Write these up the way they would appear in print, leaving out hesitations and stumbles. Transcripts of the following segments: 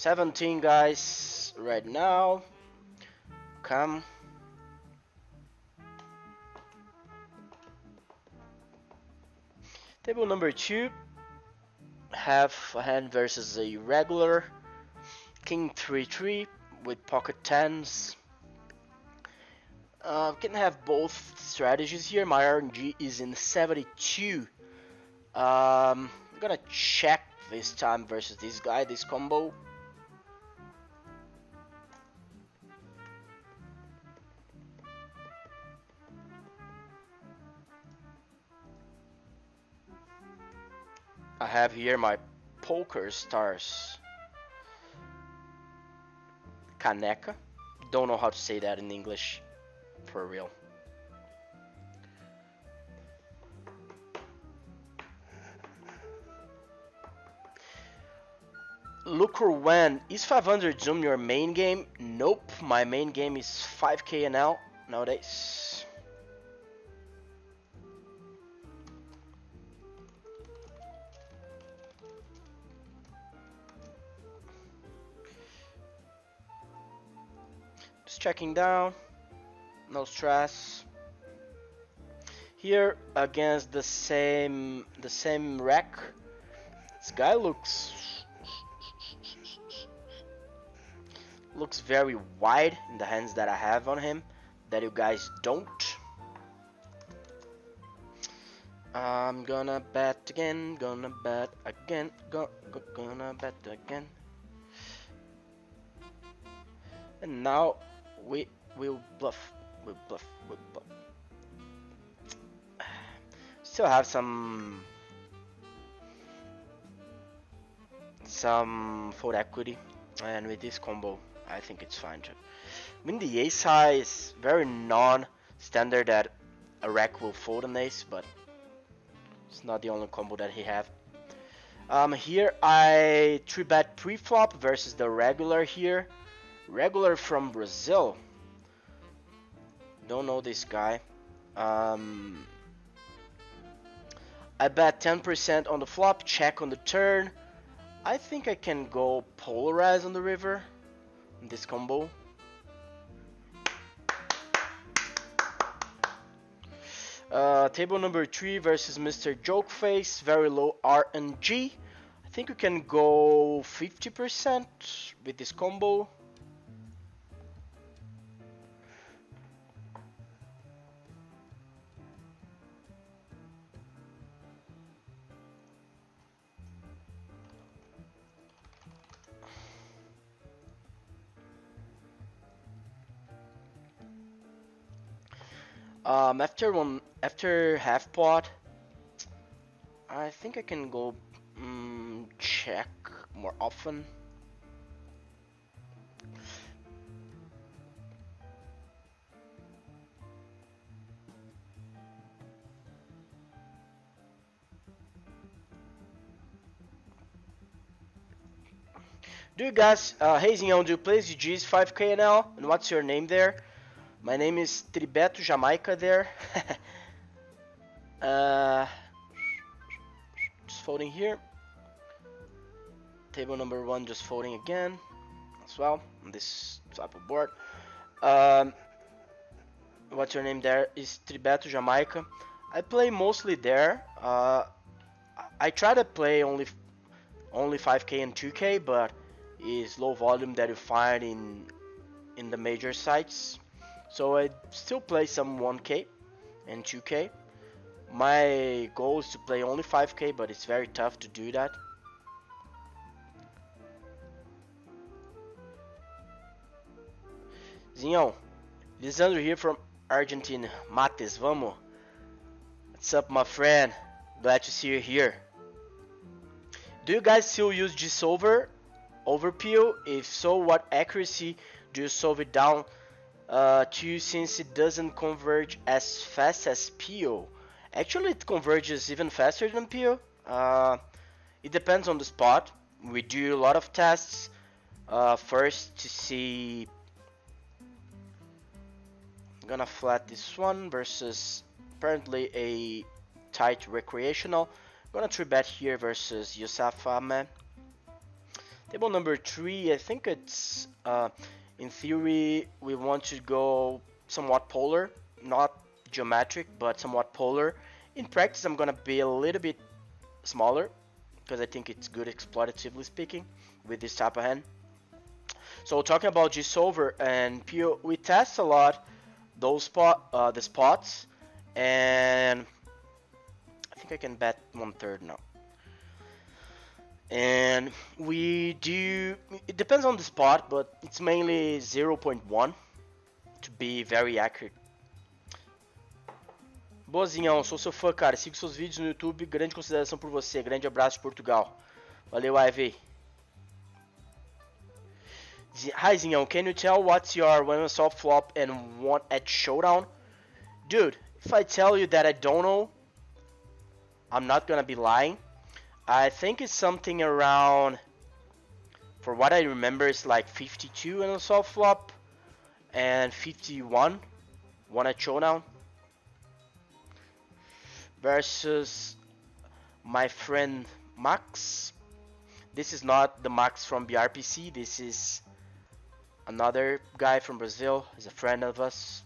17 guys right now. Come. Table number 2. Half a hand versus a regular. King 3-3 with pocket 10s. Can have both strategies here. My RNG is in 72. I'm gonna check this time versus this guy, this combo. I have here my poker stars. Caneca. Don't know how to say that in English. For real. Lucre when is 500 Zoom your main game? Nope, my main game is 5k NL nowadays. Just checking down, no stress. Here against the same rack. This guy looks very wide in the hands that I have on him, that you guys don't. I'm gonna bet again, gonna bet again, gonna bet again. And now we will bluff, we'll bluff. Still have some fold equity, and with this combo I think it's fine too. I mean, the ace high is very non-standard that a rack will fold an ace, but it's not the only combo that he have. Here I 3-bet pre-flop versus the regular here. Regular from Brazil. Don't know this guy. I bet 10% on the flop, check on the turn. I think I can go polarize on the river in this combo. Table number 3 versus Mr. Jokeface, very low RNG. I think we can go 50% with this combo. After half pot, I think I can go check more often. Do you guys, hey zinhao, do you play GG's 5k now? And what's your name there? My name is Tribeto Jamaica there. Just folding here. Table number 1 just folding again as well on this type of board. What's your name there? Is Tribeto Jamaica. I play mostly there. I try to play only 5k and 2k, but it's low volume that you find in the major sites. So I still play some 1k and 2k. My goal is to play only 5k, but it's very tough to do that. Zinhão, Lisandro here from Argentina. Mateus, vamos. What's up, my friend? Glad to see you here. Do you guys still use G-Solver over PO? If so, what accuracy do you solve it down to, since it doesn't converge as fast as PO? Actually, it converges even faster than PO. It depends on the spot. We do a lot of tests first to see. I'm gonna flat this one versus apparently a tight recreational. I'm gonna 3-bet here versus Yusuf Ahmed. Table number 3, I think it's, in theory, we want to go somewhat polar, not geometric, but somewhat polar. In practice, I'm gonna be a little bit smaller, because I think it's good exploitatively speaking, with this type of hand. So talking about G solver and PO, we test a lot those the spots, and I think I can bet 1/3 now. And we do, it depends on the spot, but it's mainly 0.1 to be very accurate. Boazinhão, sou seu fã, cara. Sigo seus vídeos no YouTube. Grande consideração por você. Grande abraço de Portugal. Valeu, Ivy. Hi, Zinhão. Can you tell what's your one soft flop and one at showdown? Dude, if I tell you that I don't know, I'm not gonna be lying. I think it's something around, for what I remember, it's like 52 in a soft flop and 51 one at showdown versus my friend Max. This is not the Max from BrPC. This is another guy from Brazil. He's a friend of us.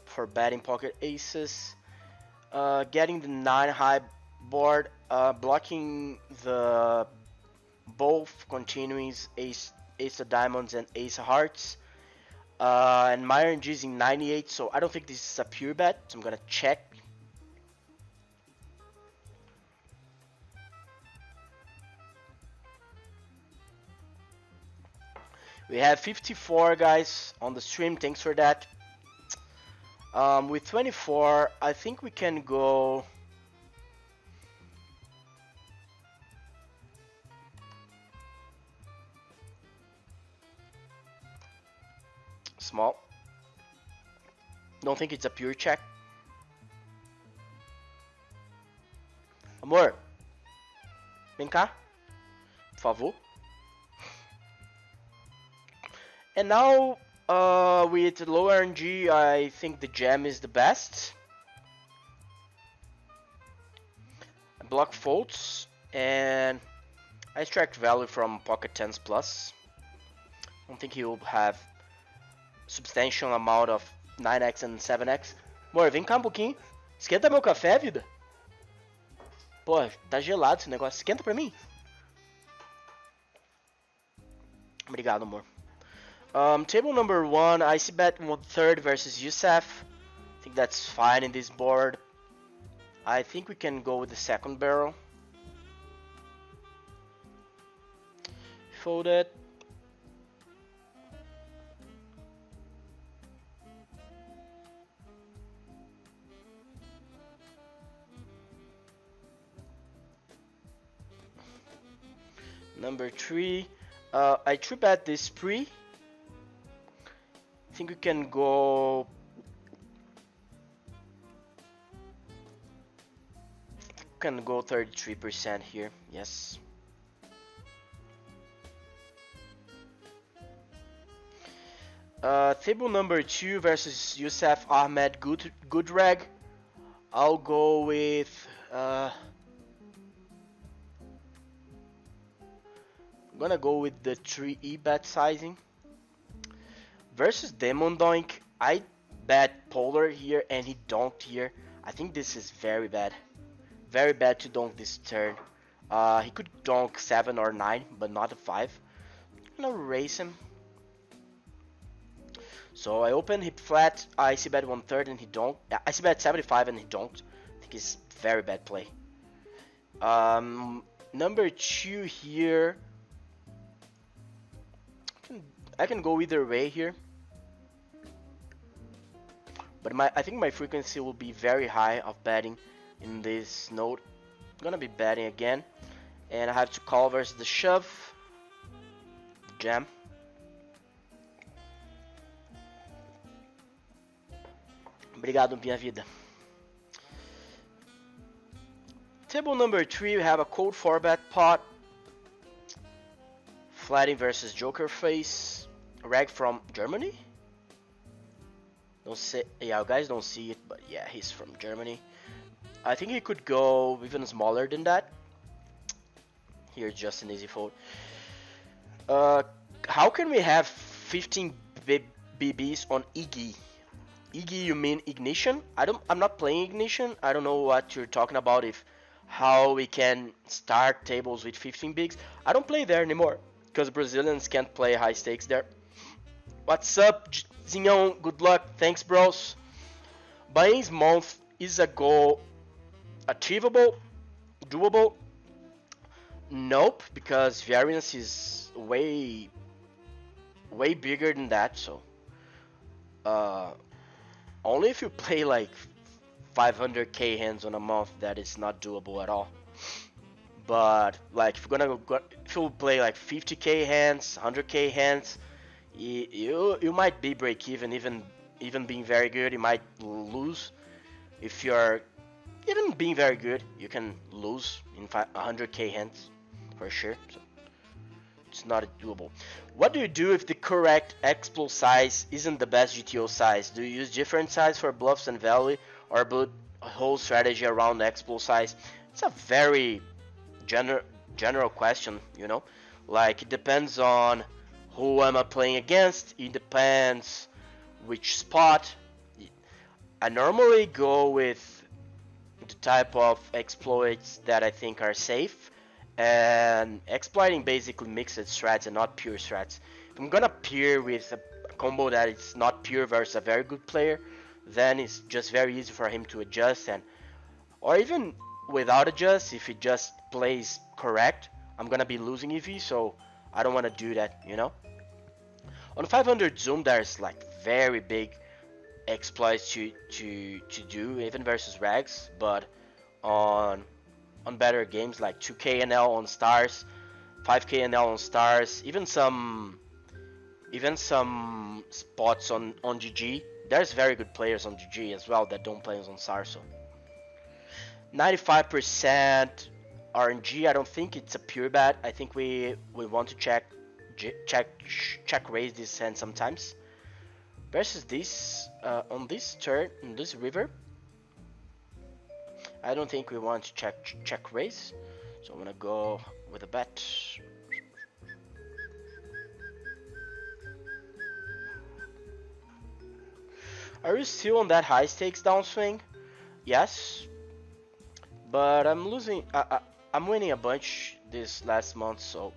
For betting pocket aces. Getting the 9 high board, blocking the both continuings, ace of diamonds and ace of hearts, and my RNG is in 98, so I don't think this is a pure bet, so I'm gonna check. We have 54 guys on the stream, thanks for that. With 24, I think we can go small. Don't think it's a pure check. Amor, vem cá, por favor. And now, with low RNG, I think the gem is the best. I block folds, and I extract value from pocket 10s plus. I don't think he will have substantial amount of 9x and 7x. Amor, vem cá um pouquinho. Esquenta meu café, vida. Pô, tá gelado esse negócio. Esquenta pra mim. Obrigado, amor. Table number 1, I see bet 1/3 versus Youssef. I think that's fine in this board. I think we can go with the second barrel. Fold it. Number 3, I 3-bet this spree. I think we can go. Can go 33% here. Yes. Table number 2 versus Youssef Ahmed Goodrag. I'll go with. I'm gonna go with the 3E bet sizing. Versus Demon Doink, I bet polar here and he donked here. I think this is very bad. Very bad to donk this turn. He could donk 7 or 9, but not a 5. I'm gonna raise him. So I open, hip flat, I see bet 1/3 and he donked. I see bet 75 and he donked. I think it's very bad play. Number 2 here. I can go either way here. But I think my frequency will be very high of betting in this node. I'm gonna be betting again. And I have to call versus the shove. Jam. Obrigado, minha vida. Table number 3, we have a cold 4-bet pot. Flatting versus Joker face. Rag from Germany? Don't say, yeah, you guys don't see it, but yeah, he's from Germany. I think he could go even smaller than that. Here's just an easy fold. How can we have 15 BBs on Iggy? Iggy, you mean ignition? I'm not playing ignition. I don't know what you're talking about. If how we can start tables with 15 bigs. I don't play there anymore because Brazilians can't play high stakes there. What's up, Zinhao? Good luck. Thanks, bros. Buying's month is a goal achievable, doable. Nope, because variance is way bigger than that. So only if you play like 500k hands on a month that is not doable at all. But like if you play like 50k hands, 100k hands, you might be break even being very good. You might lose. If you're even being very good, you can lose in 100k hands for sure. So it's not doable. What do you do if the correct explo size isn't the best GTO size? Do you use different size for bluffs and value, or build a whole strategy around the explo size? It's a very general question, you know. Like it depends on who am I playing against. It depends which spot. I normally go with the type of exploits that I think are safe. And exploiting basically mixed strats and not pure strats. If I'm gonna pair with a combo that is not pure versus a very good player, then it's just very easy for him to adjust, and or even without adjust, if he just plays correct, I'm gonna be losing EV, so I don't want to do that, you know. On 500 zoom, there's like very big exploits to do, even versus rags, but on better games like 2k NL on stars, 5k NL on stars, even some spots on GG. There's very good players on GG as well that don't play on stars. So 95% RNG. I don't think it's a pure bet. I think we want to check raise this hand sometimes. Versus this on this turn, on this river, I don't think we want to check raise, so I'm gonna go with a bet. Are you still on that high stakes downswing? Yes, but I'm losing. I'm winning a bunch this last month, so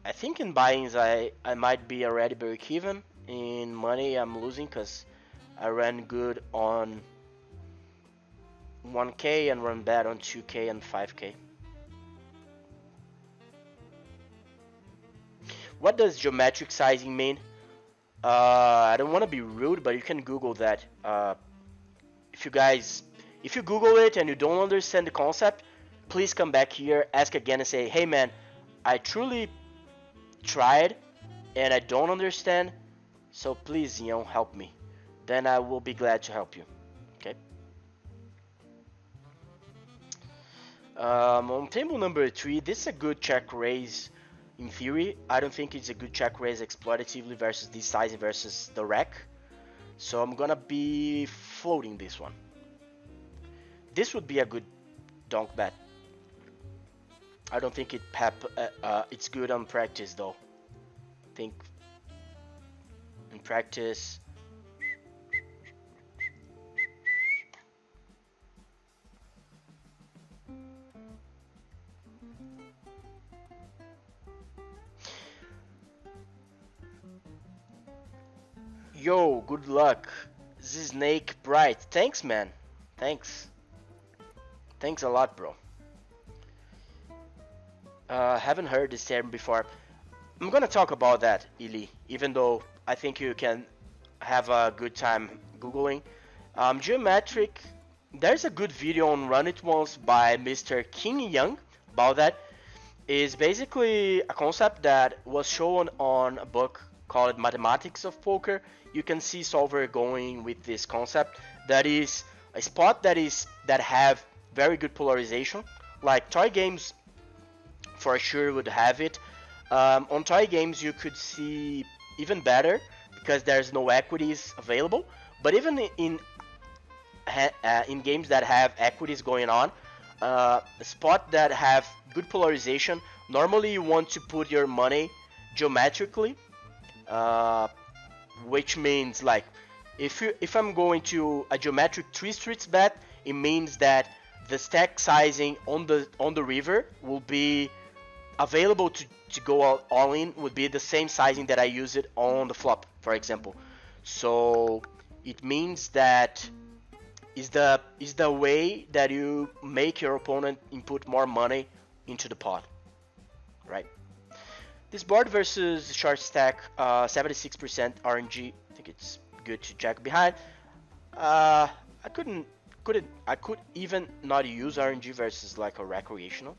I think in buy-ins I might be already break even. In money I'm losing because I ran good on 1k and run bad on 2k and 5k. What does geometric sizing mean? I don't want to be rude, but you can Google that. If you Google it and you don't understand the concept, please come back here, ask again and say, hey man, I truly tried and I don't understand, so please, you know, help me. Then I will be glad to help you. Okay. On table number 3, this is a good check raise in theory. I don't think it's a good check raise exploitatively versus this sizing versus the rack. So I'm gonna be floating this one. This would be a good donk bet. I don't think it's good on practice though. I think in practice yo, good luck. Snake Bright. Thanks, man. Thanks a lot, bro. Haven't heard this term before. I'm gonna talk about that, Ili, even though I think you can have a good time Googling. Geometric, there's a good video on Run It Once by Mr. King Young about that. It's basically a concept that was shown on a book called Mathematics of Poker. You can see solver going with this concept that is a spot that have very good polarization, like toy games for sure would have it. On toy games you could see even better because there's no equities available, but even in in games that have equities going on, a spot that have good polarization, normally you want to put your money geometrically, which means like if I'm going to a geometric 3 streets bet, it means that the stack sizing on the river will be available to go all in, would be the same sizing that I use it on the flop, for example. So it means that is the way that you make your opponent input more money into the pot, right? This board versus short stack, 76% RNG. I think it's good to check behind. I could even not use RNG versus like a recreational.